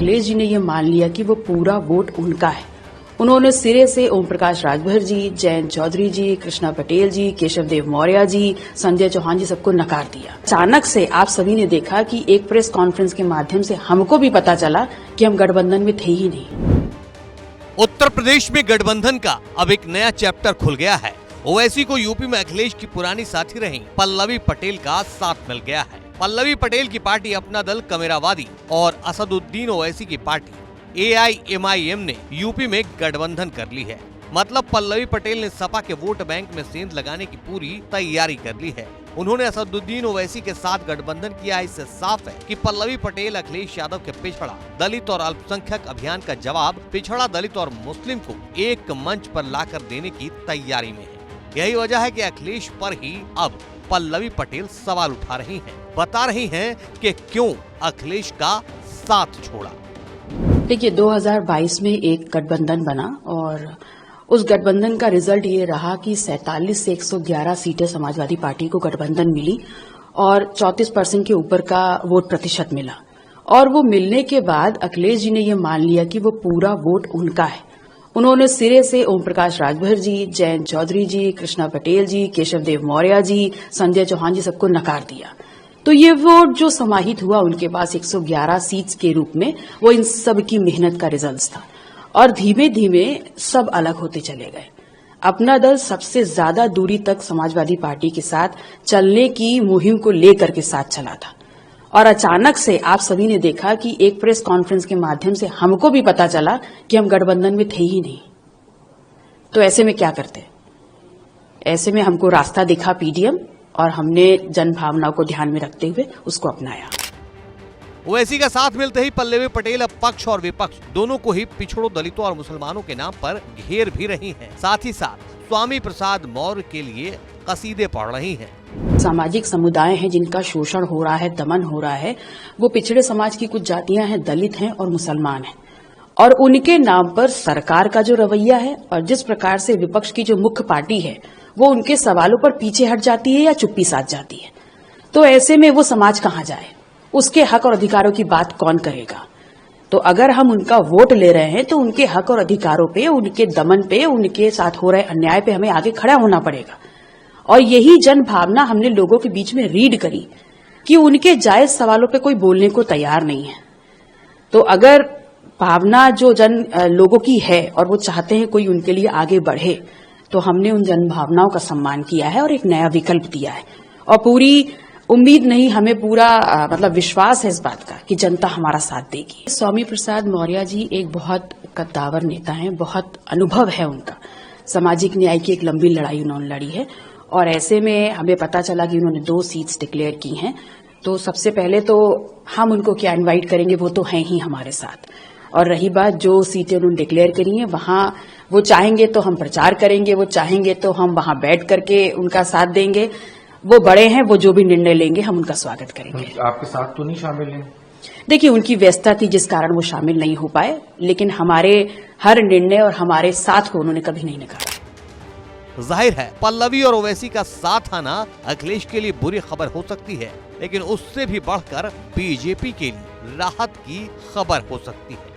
अखिलेश जी ने ये मान लिया कि वो पूरा वोट उनका है। उन्होंने सिरे से ओम प्रकाश राजभर जी, जयंत चौधरी जी, कृष्णा पटेल जी, केशव देव मौर्य जी, संजय चौहान जी सबको नकार दिया। अचानक से आप सभी ने देखा कि एक प्रेस कॉन्फ्रेंस के माध्यम से हमको भी पता चला कि हम गठबंधन में थे ही नहीं। उत्तर प्रदेश में गठबंधन का अब एक नया चैप्टर खुल गया है। ओवैसी को यूपी में अखिलेश की पुरानी साथी रही पल्लवी पटेल का साथ मिल गया है। पल्लवी पटेल की पार्टी अपना दल कमेरावादी और असदुद्दीन ओवैसी की पार्टी AIMIM ने यूपी में गठबंधन कर ली है। मतलब पल्लवी पटेल ने सपा के वोट बैंक में सेंध लगाने की पूरी तैयारी कर ली है। उन्होंने असदुद्दीन ओवैसी के साथ गठबंधन किया। इससे साफ है कि पल्लवी पटेल अखिलेश यादव के पिछड़ा दलित और अल्पसंख्यक अभियान का जवाब पिछड़ा दलित और मुस्लिम को एक मंच पर लाकर देने की तैयारी में है। यही वजह है कि अखिलेश पर ही अब पल्लवी पटेल सवाल उठा रही हैं, बता रही हैं कि क्यों अखिलेश का साथ छोड़ा। देखिए 2022 में एक गठबंधन बना और उस गठबंधन का रिजल्ट ये रहा कि 47 से 111 सीटें समाजवादी पार्टी को गठबंधन मिली और 34% के ऊपर का वोट प्रतिशत मिला। और वो मिलने के बाद अखिलेश जी ने ये मान लिया कि वो पूरा वोट उनका है। उन्होंने सिरे से ओम प्रकाश राजभर जी, जयंत चौधरी जी, कृष्णा पटेल जी, केशव देव मौर्य जी, संजय चौहान जी सबको नकार दिया। तो ये वोट जो समाहित हुआ उनके पास 111 सीट्स के रूप में, वो इन सब की मेहनत का रिजल्ट था। और धीमे धीमे सब अलग होते चले गए। अपना दल सबसे ज्यादा दूरी तक समाजवादी पार्टी के साथ चलने की मुहिम को लेकर के साथ चला था। और अचानक से आप सभी ने देखा कि एक प्रेस कॉन्फ्रेंस के माध्यम से हमको भी पता चला कि हम गठबंधन में थे ही नहीं। तो ऐसे में क्या करते? ऐसे में हमको रास्ता दिखा PDM और हमने जन भावनाओं को ध्यान में रखते हुए उसको अपनाया। ओवैसी का साथ मिलते ही पल्लवी पटेल अब पक्ष और विपक्ष दोनों को ही पिछड़ों, दलितों और मुसलमानों के नाम पर घेर भी रही हैं। साथ ही साथ स्वामी प्रसाद मौर्य के लिए कसीदे पढ़ रही हैं। सामाजिक समुदाय हैं जिनका शोषण हो रहा है, दमन हो रहा है, वो पिछड़े समाज की कुछ जातियां हैं, दलित हैं और मुसलमान हैं। और उनके नाम पर सरकार का जो रवैया है और जिस प्रकार से विपक्ष की जो मुख्य पार्टी है वो उनके सवालों पर पीछे हट जाती है या चुप्पी साध जाती है, तो ऐसे में वो समाज कहाँ जाए? उसके हक और अधिकारों की बात कौन करेगा? तो अगर हम उनका वोट ले रहे हैं तो उनके हक और अधिकारों पे, उनके दमन पे, उनके साथ हो रहे अन्याय पे हमें आगे खड़ा होना पड़ेगा। और यही जन भावना हमने लोगों के बीच में रीड करी कि उनके जायज सवालों पे कोई बोलने को तैयार नहीं है। तो अगर भावना जो लोगों की है और वो चाहते हैं कोई उनके लिए आगे बढ़े, तो हमने उन जन भावनाओं का सम्मान किया है और एक नया विकल्प दिया है। और पूरी उम्मीद नहीं, हमें पूरा मतलब विश्वास है इस बात का कि जनता हमारा साथ देगी। स्वामी प्रसाद मौर्य जी एक बहुत कद्दावर नेता हैं, बहुत अनुभव है उनका। सामाजिक न्याय की एक लंबी लड़ाई उन्होंने लड़ी है और ऐसे में हमें पता चला कि उन्होंने 2 सीट्स डिक्लेयर की हैं। तो सबसे पहले तो हम उनको क्या इनवाइट करेंगे, वो तो हैं ही हमारे साथ। और रही बात जो सीटें उन्होंने डिक्लेयर करी हैं, वहां वो चाहेंगे तो हम प्रचार करेंगे, वो चाहेंगे तो हम वहां बैठ करके उनका साथ देंगे। वो बड़े हैं, वो जो भी निर्णय लेंगे हम उनका स्वागत करेंगे। आपके साथ तो नहीं शामिल हैं? देखिए उनकी व्यस्तता थी जिस कारण वो शामिल नहीं हो पाए, लेकिन हमारे हर निर्णय और हमारे साथ को उन्होंने कभी नहीं नकारा। जाहिर है पल्लवी और ओवैसी का साथ आना अखिलेश के लिए बुरी खबर हो सकती है, लेकिन उससे भी बढ़कर बीजेपी के लिए राहत की खबर हो सकती है।